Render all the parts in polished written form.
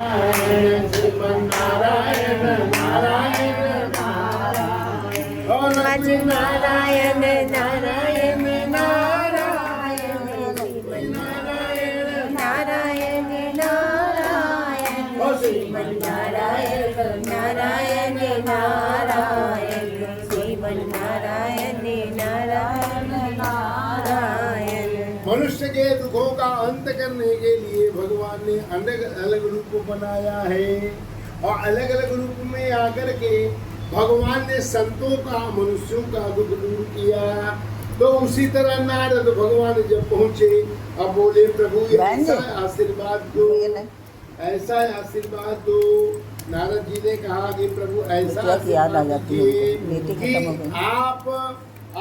श्रीमन नारायण नारायण नारायण ओ लक्ष्मी नारायण नारायण नारायण श्रीमन नारायण नारायण नारायण ओ श्रीमन नारायण नारायण नारायण श्रीमन नारायण नारायण नारायण। मनुष्य के दुखों का अंत करने के लिए भगवान ने अलग अलग रूप बनाया है और अलग अलग रूप में आकर के भगवान ने संतों का मनुष्यों का दुख दूर किया। तो उसी तरह नारद भगवान जब पहुंचे अब बोले प्रभु ऐसा आशीर्वाद दो, ऐसा आशीर्वाद दो। नारद जी ने कहा कि प्रभु ऐसा आशीर्वाद दीजिए कि आप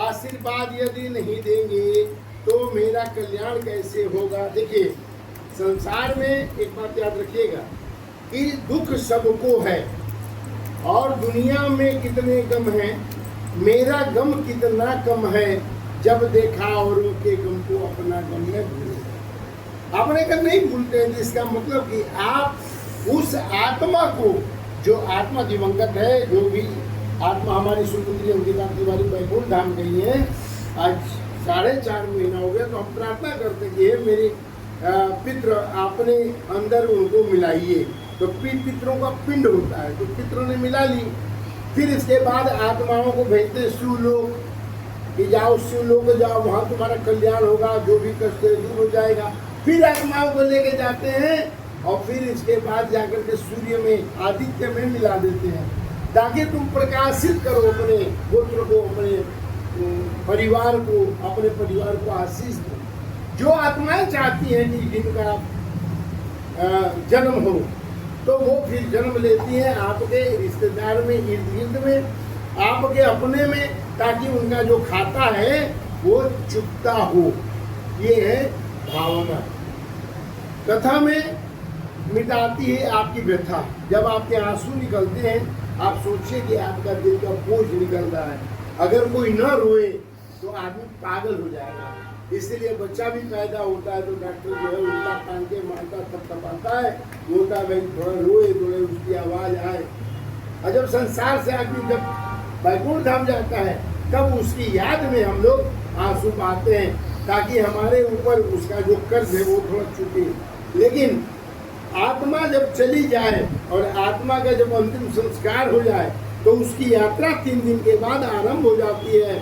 आशीर्वाद यदि नहीं देंगे तो मेरा कल्याण कैसे होगा। देखिए संसार में एक बात याद रखिएगा कि दुख सबको है और दुनिया में कितने गम हैं, मेरा गम कितना कम है जब देखा औरों के गम को अपना गम में भूले। अपने गम नहीं भूलते हैं, जिसका मतलब कि आप उस आत्मा को, जो आत्मा दिवंगत है, जो भी आत्मा हमारी सुपुत्री अंकिता तिवारी वैकुंठ धाम गई है, आज 4.5 महीना हो गया, तो हम प्रार्थना करते कि हे मेरे पितृ अपने अंदर उनको मिलाइए। तो पितरों का पिंड होता है, तो पितरों ने मिला ली। फिर इसके बाद आत्माओं को भेजते शिवलोक कि जाओ शिवलोक जाओ, वहाँ तुम्हारा कल्याण होगा, जो भी कष्ट है दूर हो जाएगा। फिर आत्माओं को लेके जाते हैं और फिर इसके बाद जाकर के सूर्य में आदित्य में मिला देते हैं ताकि तुम प्रकाशित करो अपने पुत्र को, अपने परिवार को, अपने परिवार को आशीष दो। जो आत्माएं चाहती हैं कि जिनका जन्म हो तो वो फिर जन्म लेती हैं आपके रिश्तेदार में, इर्द गिर्द में, आपके अपने में, ताकि उनका जो खाता है वो चुकता हो। ये है भावना। कथा में मिटाती है आपकी व्यथा। जब आपके आंसू निकलते हैं आप सोचिए कि आपका दिल का बोझ निकल रहा है। अगर कोई न रोए तो आदमी पागल हो जाएगा। इसलिए बच्चा भी पैदा होता है तो डॉक्टर जो है उल्टा टांग के मारता, थपथपाता है, बोलता है भाई थोड़ा रोए, थोड़े उसकी आवाज़ आए। और जब संसार से आदमी जब वैकुंठ धाम जाता है तब उसकी याद में हम लोग आंसू बहाते हैं ताकि हमारे ऊपर उसका जो कर्ज है वो थोड़ा छूटे। लेकिन आत्मा जब चली जाए और आत्मा का जब अंतिम संस्कार हो जाए तो उसकी यात्रा 3 दिन के बाद आरंभ हो जाती है,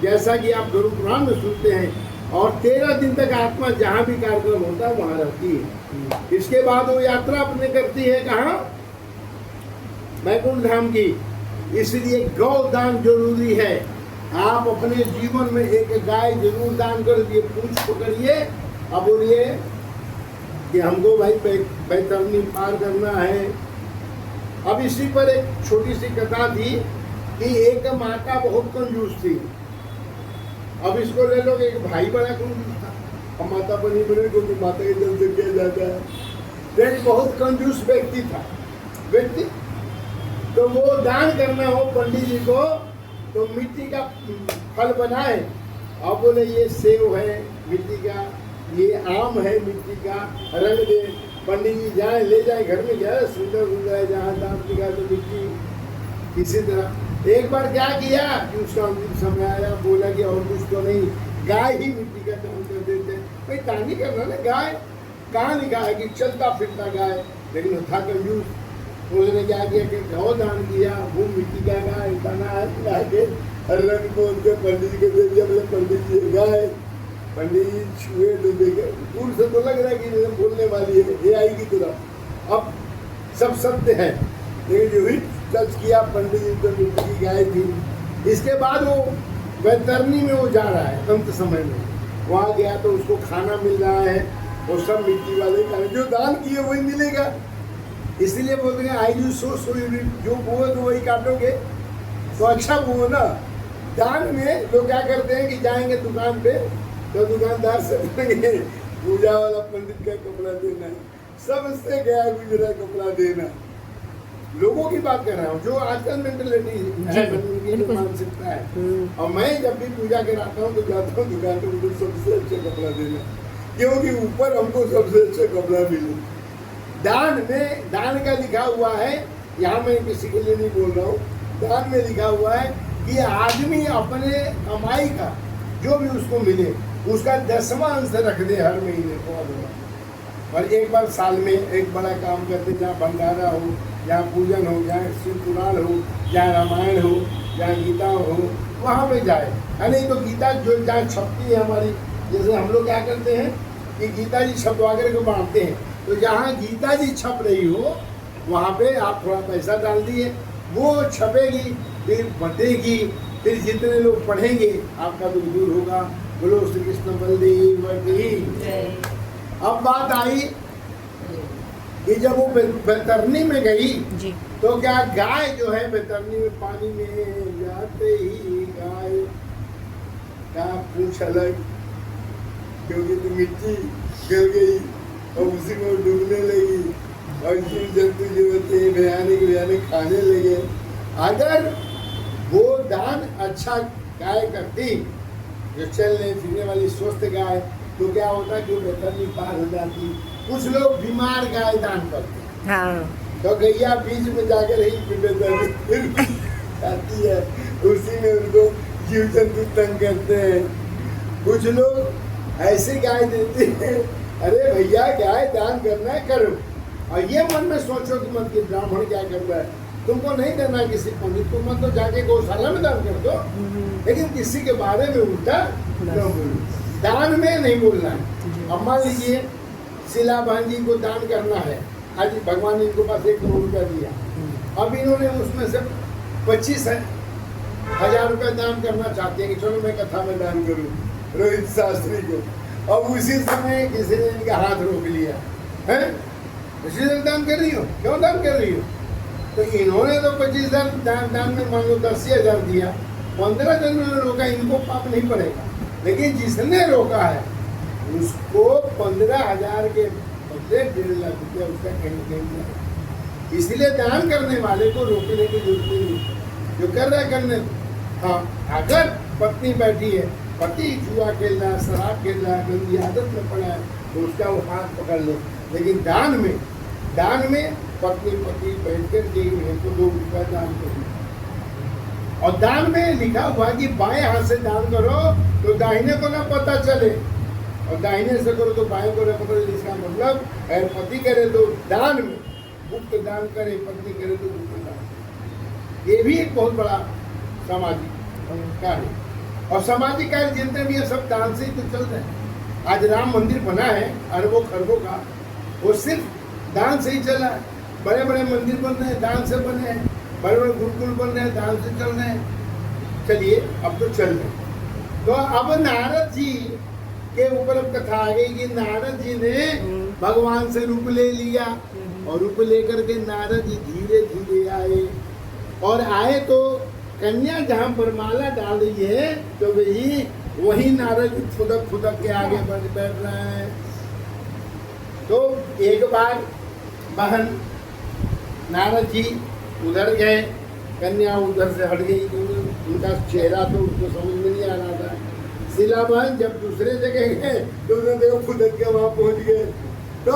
जैसा कि आप गरुड़ पुराण में सुनते हैं। और 13 दिन तक आत्मा जहाँ भी कार्यक्रम होता है वहाँ रहती है। इसके बाद वो यात्रा अपने करती है कहाँ? वैकुंठ धाम की। इसलिए गौ दान जरूरी है। आप अपने जीवन में एक गाय जरूर दान कर दिए। पूछ पकड़िए, अब बोलिए कि हमको भाई बैतरनी पार करना है। अब इसी पर एक छोटी सी कथा थी कि एक माता बहुत कंजूस थी। अब इसको ले लो, एक भाई बड़ा कंजूस था और माता बनी बने, क्योंकि माता के जल से किया जाता है। एक बहुत कंजूस व्यक्ति था तो वो दान करना हो पंडित जी को तो मिट्टी का फल बनाए और बोले ये सेव है मिट्टी का, ये आम है मिट्टी का, रंग दे। पंडित जी जाए, ले जाए घर में, जाए सुंदर सुंदर है, जहाँ दाम दिखा तो मिट्टी। इसी तरह एक बार क्या किया कि उसका अंतिम समय आया, बोला कि और कुछ तो नहीं, गाय ही मिट्टी का दान कर देते। भाई दान नहीं करना ना, गाय कहाँ लिखा है कि चलता फिरता गाय, लेकिन था कंजूस। उसने क्या किया कि गौ दान किया, वो मिट्टी का गाय बना है, रंग को उनके पंडित जी के दे दिया। बोले पंडित जी गाय, पंडित जी छुए तो देखे, दूर से तो लग रहा है कि बोलने वाली है, ये आएगी तुरंत। अब सब सत्य है, लेकिन जो हिट टच किया पंडित जी तो मिट्टी की गाय थी। इसके बाद वो वैतरनी में वो जा रहा है अंत समय में, वहाँ गया तो उसको खाना मिल रहा है, वो सब मिट्टी वाले खाने, जो दान किए वही मिलेगा। इसलिए बोलते हैं आई यू सो जो बोए तो वही काटोगे, तो अच्छा वो ना। दान में लोग क्या करते हैं कि जाएंगे दुकान पे तो दुकानदार से बोलेंगे पूजा वाला पंडित का कपड़ा देना, सबसे गया गुजरा कपड़ा देना। लोगों की बात कर रहा हूँ जो आजकल मेंटलिटी है, मानसिकता है। और मैं जब भी पूजा कराता हूँ तो जाता हूँ दुकान पे, मुझे सबसे अच्छा कपड़ा देना, क्योंकि ऊपर हमको सबसे अच्छा कपड़ा मिले। दान में, दान का लिखा हुआ है, यहाँ मैं किसी के लिए नहीं बोल रहा हूँ, दान में लिखा हुआ है कि आदमी अपने कमाई का जो भी उसको मिले उसका 10वां अंश रख दे हर महीने को, और एक बार साल में एक बड़ा काम करते, जहाँ भंडारा हो, जहाँ पूजन हो, जहाँ शिव पुराण हो, जहाँ रामायण हो, जहाँ गीता हो, वहाँ पे जाए। नहीं तो गीता जो जहाँ छपती है हमारी, जैसे हम लोग क्या करते हैं कि गीता जी छपवा कर के बांटते हैं, तो जहाँ गीता जी छप रही हो वहाँ पे आप थोड़ा पैसा डाल दिए, वो छपेगी, फिर बटेगी, फिर जितने लोग पढ़ेंगे आपका दुख दूर होगा। बोलो श्री कृष्ण बलदेव की। अब बात आई कि जब वो बैतरनी में गई जी। तो क्या गाय जो है बैतरनी में पानी में जाते ही गाय का पूंछ अलग, क्योंकि तो मिट्टी गिर गई और उसी में डूबने लगी, और जीव जंतु जो होते हैं भयानक खाने लगे। अगर वो दान अच्छा गाय करती, जो चलने फिरने वाली स्वस्थ गाय, तो क्या होता कि वो बैतरनी पार हो जाती। कुछ लोग बीमार गाय दान करते हैं, हाँ, तो गैया बीच में जाकर ही बैतरनी आती है, उसी में उनको जीव जंतु तंग करते हैं। कुछ लोग ऐसे गाय देते हैं, अरे भैया गाय दान करना है करो, और ये मन में सोचो कि मत कि ब्राह्मण क्या कर रहा है, तुमको नहीं देना किसी पंडित को, मत तो जाके गौशाला में दान कर दो, लेकिन किसी के बारे में उल्टा न बोलो, दान में नहीं बोलना है। अब मान लीजिए शीला बहन जी को दान करना है, आज भगवान ने इनको पास 1 करोड़ रुपया दिया, अब इन्होंने उसमें से 25,000 रुपया दान करना चाहते हैं कि चलो मैं कथा में दान करूं रोहित शास्त्री को। अब उसी समय किसी ने इनका हाथ रोक लिया है, इसी तरह दान कर रही हो, क्यों दान कर रही हो? तो इन्होंने तो 25,000 दान में मान लो 10,000 दिया, 15 जन ने रोका, इनको पाप नहीं पड़ेगा, लेकिन जिसने रोका है उसको 15,000 के बदले 1.5 लाख रुपया उसका कहीं जाएगा। इसलिए दान करने वाले को रोकने की जरूरत नहीं, जो कर रहा है करने। हाँ, अगर पत्नी बैठी है, पति जुआ खेल रहा है, शराब खेल रहा है, गंदी आदत में पड़ा है, तो उसका वो हाथ पकड़ ले। लेकिन दान में पत्नी पति बैठ कर के को 2 रुपया दान करो, और दान में लिखा हुआ कि बाएं हाथ से दान करो तो दाहिने को ना पता चले, और दाहिने से करो तो बाएं को ना पता चले। इसका मतलब अगर पति करे तो दान में गुप्त दान करे, पत्नी करे तो गुप्त दान। ये भी एक बहुत बड़ा सामाजिक कार्य, और सामाजिक कार्य जितने भी है सब दान से ही तो चल रहे हैं। आज राम मंदिर बना है अरबों खरबों का, वो सिर्फ दान से ही चला है। बड़े बड़े मंदिर बन रहे हैं, दान से बने हैं, बड़े बड़े गुरुकुल बन रहे हैं, दान से चल रहे हैं। चलिए अब तो चल रहे। तो अब नारद जी के ऊपर कथा आ गई कि नारद जी ने भगवान से रूप ले लिया, और रूप लेकर के नारद जी धीरे धीरे आए, और आए तो कन्या जहाँ पर माला डाल रही है तो वही नारद जी फुदक के आगे बढ़ बैठ रहे हैं। तो एक बार बहन नारद जी उधर गए, कन्या उधर से हट गई, क्योंकि उनका चेहरा तो उसको समझ में नहीं आ रहा था। शीला बहन जब दूसरे जगह गए तो उन्होंने देखो फुदक के वहाँ पहुँच गए। तो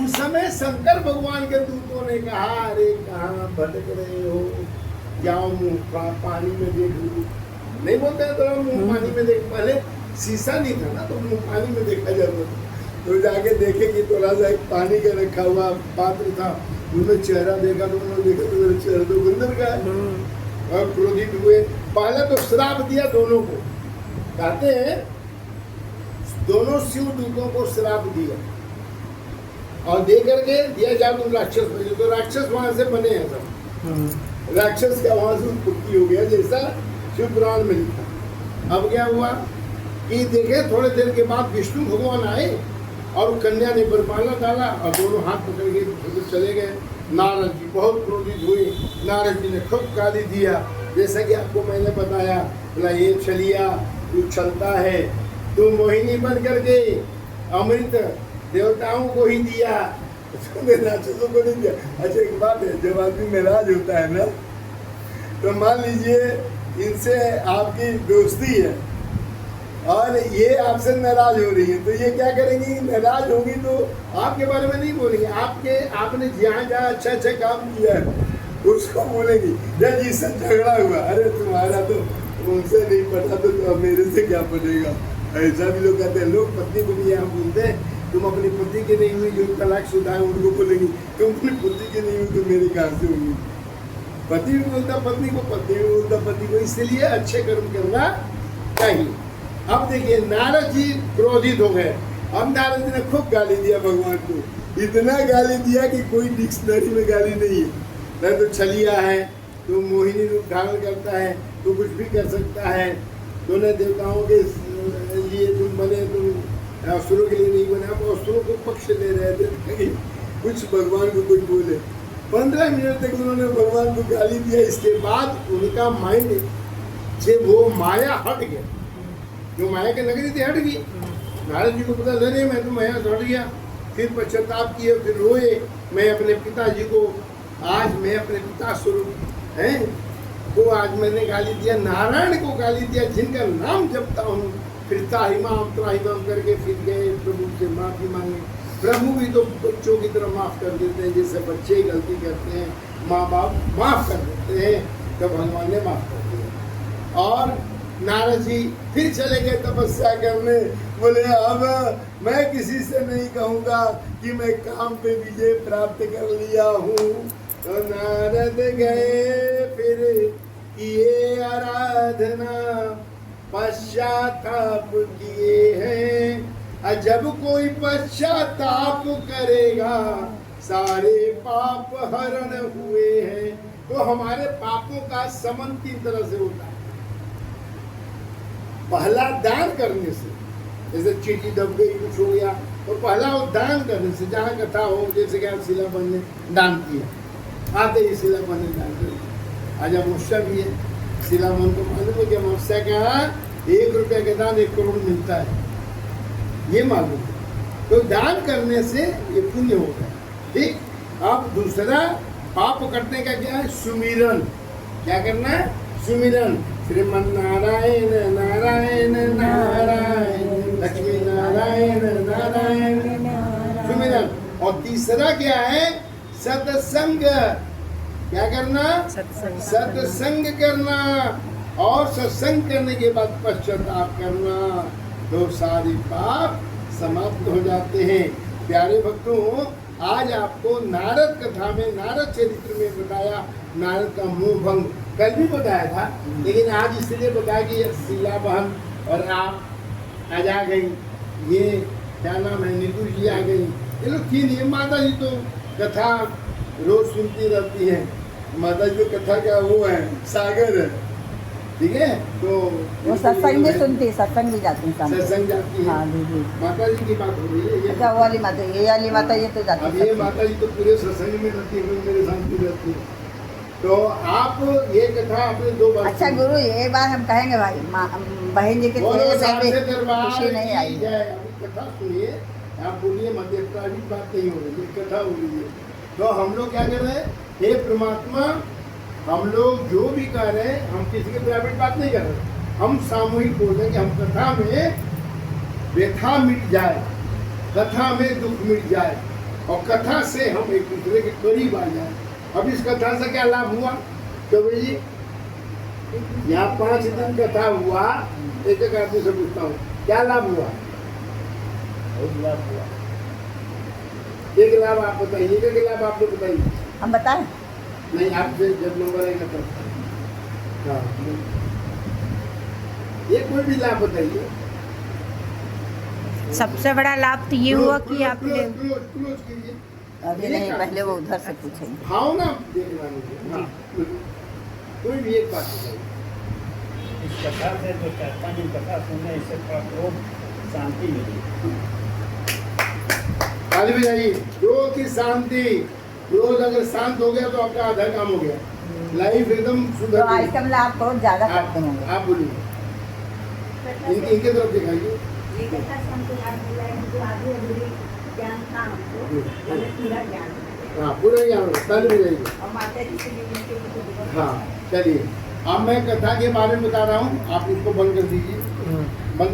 उस समय शंकर भगवान के दूतों ने कहा, अरे कहाँ भटक रहे हो, जाओ मुँह पानी में देख लो। नहीं बोलते हैं तो मुँह पानी में देख, पहले शीशा नहीं था ना तो मुँह पानी में देखा जाता था, तो जाके देखे कि थोड़ा सा एक पानी का रखा हुआ पात्र था, उन्होंने चेहरा देखा तो उन्होंने देखा तो मेरा चेहरा तो गंदर का है, और क्रोधित हुए। पहले तो श्राप दिया दोनों को, कहते हैं दोनों शिव दूतों को श्राप दिया, और दे करके दिया जा तुम राक्षस बने, तो राक्षस वहां से बने हैं सब, राक्षस का वहां से उत्पत्ति हो गया, जैसा शिव पुराण में लिखा। अब क्या हुआ कि देखे थोड़े देर के बाद विष्णु भगवान आए, और कन्या ने बरपाला डाला, और दोनों हाथ पकड़ के चले गए। नारद जी बहुत क्रोधित हुए, नारद जी ने खूब गाली दिया, जैसा कि आपको मैंने बताया, बोला ये छलिया तू चलता है, तू मोहिनी बन करके अमृत देवताओं को ही दिया, राक्षसों को नहीं दिया। अच्छा एक बात है, जब आदमी नाराज होता है ना, तो मान लीजिए इनसे आपकी दोस्ती है, और ये आपसे नाराज हो रही है, तो ये क्या करेंगी? नाराज होगी तो आपके बारे में नहीं बोलेंगे, आपने जहाँ जहाँ अच्छा अच्छा काम किया है उसको बोलेंगी। जब जिससे झगड़ा हुआ, अरे तुम्हारा तो उनसे नहीं पटा तो मेरे से क्या पड़ेगा, ऐसा भी लोग कहते हैं। लोग पत्नी को भी यहाँ बोलते हैं, तुम अपनी पति की नहीं हुई, जो तलाकशुदा है उनको बोलेंगी तुम अपनी पति की नहीं हुई तो मेरी कहाँ से होंगी। पति भी बोलता पत्नी को, पत्नी भी बोलता पति को, इसलिए अच्छे कर्म करना चाहिए। अब देखिए नारद जी क्रोधित हो गए। अब नारद जी ने खूब गाली दिया भगवान को, इतना गाली दिया कि कोई डिक्शनरी में गाली नहीं है। नहीं तो छलिया है, तो मोहिनी रूप धारण करता है, तो कुछ भी कर सकता है, दोनों देवताओं के लिए तुम बने, तुम असुरों के लिए नहीं बने। आप असुरों को पक्ष ले रहे थे, कुछ भगवान को कुछ बोले। 15 मिनट तक उन्होंने भगवान को गाली दिया। इसके बाद उनका माइंड से वो माया हट गया, जो माया की नगरी थी हट गई। नारद जी को पता लगे मैं तो माया से हट गया, फिर पश्चाताप किए, फिर रोए, मैं अपने पिताजी को, आज मैं अपने पिता स्वरूप हैं तो आज मैंने गाली दिया, नारायण को गाली दिया जिनका नाम जपता हूँ। फिर त्राहिमाम करके फिर गए प्रभु से माफी मांगे। प्रभु भी तो बच्चों की तरह माफ कर देते हैं, जैसे बच्चे गलती करते हैं माँ बाप माफ कर देते हैं, तो भगवान ने माफ कर दिया। और नारद जी फिर चले गए तपस्या करने। बोले अब मैं किसी से नहीं कहूँगा कि मैं काम पे विजय प्राप्त कर लिया हूँ। तो नारद गए फिर किए आराधना, पश्चाताप किए हैं। जब कोई पश्चाताप करेगा सारे पाप हरण हुए हैं। तो हमारे पापों का समन 3 तरह से होता है। पहला दान करने से, जैसे चीटी दब गई कुछ हो गया, तो पहला वो दान करने से, जहाँ कथा हो, जैसे कि आप शिलापन ने दान किया, आते ही शिलापन ने दान किया। आज अमावस्या भी है, शिलापन को मालूम है कि अमावस्या का 1 रुपया के दान 1 करोड़ मिलता है, ये मालूम है। तो दान करने से ये पुण्य होगा। ठीक। अब दूसरा पाप कटने का क्या है? सुमिरन। क्या करना है? सुमिरन। श्रीमन नारायण नारायण नारायण, लक्ष्मी नारायण नारायण सुमिरन। और तीसरा क्या है? सत्संग। क्या करना? सत्संग करना। और सत्संग करने के बाद पश्चाताप करना, तो सारे पाप समाप्त हो जाते हैं। प्यारे भक्तों, आज आपको नारद कथा में, नारद चरित्र में बताया नारद का मोह भंग। कल भी बताया था, लेकिन आज इसलिए बताया कि शीला बहन और आप आज आ गई, ये क्या नाम है, नीतू जी आ गई, ये लोग थी नहीं। माता जी तो कथा रोज सुनती रहती है। माता जी तो कथा का वो है, सागर है। ठीक है, तो वो सत्संग भी सुनती है, सत्संग भी जाती है, सत्संग जाती है। हाँ जी। माता जी की बात हो रही है। अच्छा, वो वाली माता, ये वाली माता ये तो जाती अब है। ये माता जी तो पूरे सत्संग में रहती है, मेरे साथ भी रहती है। तो आप ये कथा आपने 2 बार। अच्छा गुरु, ये बात हम कहेंगे भाई, बहन जी के खुशी नहीं आई है। अभी कथा सुनिए, आप बोलिए मध्यस्थता भी बात नहीं हो रही है, कथा हो रही है। तो हम लोग क्या कर रहे हैं? हे परमात्मा, हम लोग जो भी कर रहे हैं, हम किसी के प्राइवेट बात नहीं कर रहे, हम सामूहिक बोल रहे हैं कि हम कथा में व्यथा मिट जाए, कथा में दुख मिट जाए, और कथा से हम एक दूसरे के करीब आ जाए। अब इस कथा से क्या लाभ हुआ? तो भाई यहाँ 5 दिन कथा हुआ, एक एक आदमी से पूछता हूँ क्या लाभ हुआ? लाभ हुआ। एक लाभ आप बताइए, एक लाभ आप लोग बताइए। हम बताएं? नहीं, आपसे जब नंबर आएगा तब। हाँ, ये कोई भी लाभ बताइए। सबसे बड़ा लाभ तो ये हुआ कि आपने क्लोज कीजिए। अभी नहीं, पहले वो उधर से पूछेंगे। हाँ ना, देखना मुझे। हाँ, कोई भी एक बात बताइए। इस कथा से जो 4-5 दिन कथा सुनने इससे थोड़ा क्रोध शांति मिली। आगे भी जाइए। क्रोध की शांति। क्रोध अगर शांत हो गया तो आपका आधा काम हो गया, लाइफ एकदम तो सुधर आज गई। का मतलब आप बहुत ज्यादा करते होंगे। आप बोलिए, इनके तरफ दिखाइए। ये कथा हमको याद दिला है, जो आगे अधूरी ज्ञान था हमको, हमें पूरा ज्ञान है। हाँ, पूरा यहाँ कल भी जाइए। और माता जी से मिलने के लिए हाँ, चलिए अब मैं कथा के बारे में बता रहा हूँ, आप इसको बंद कर दीजिए।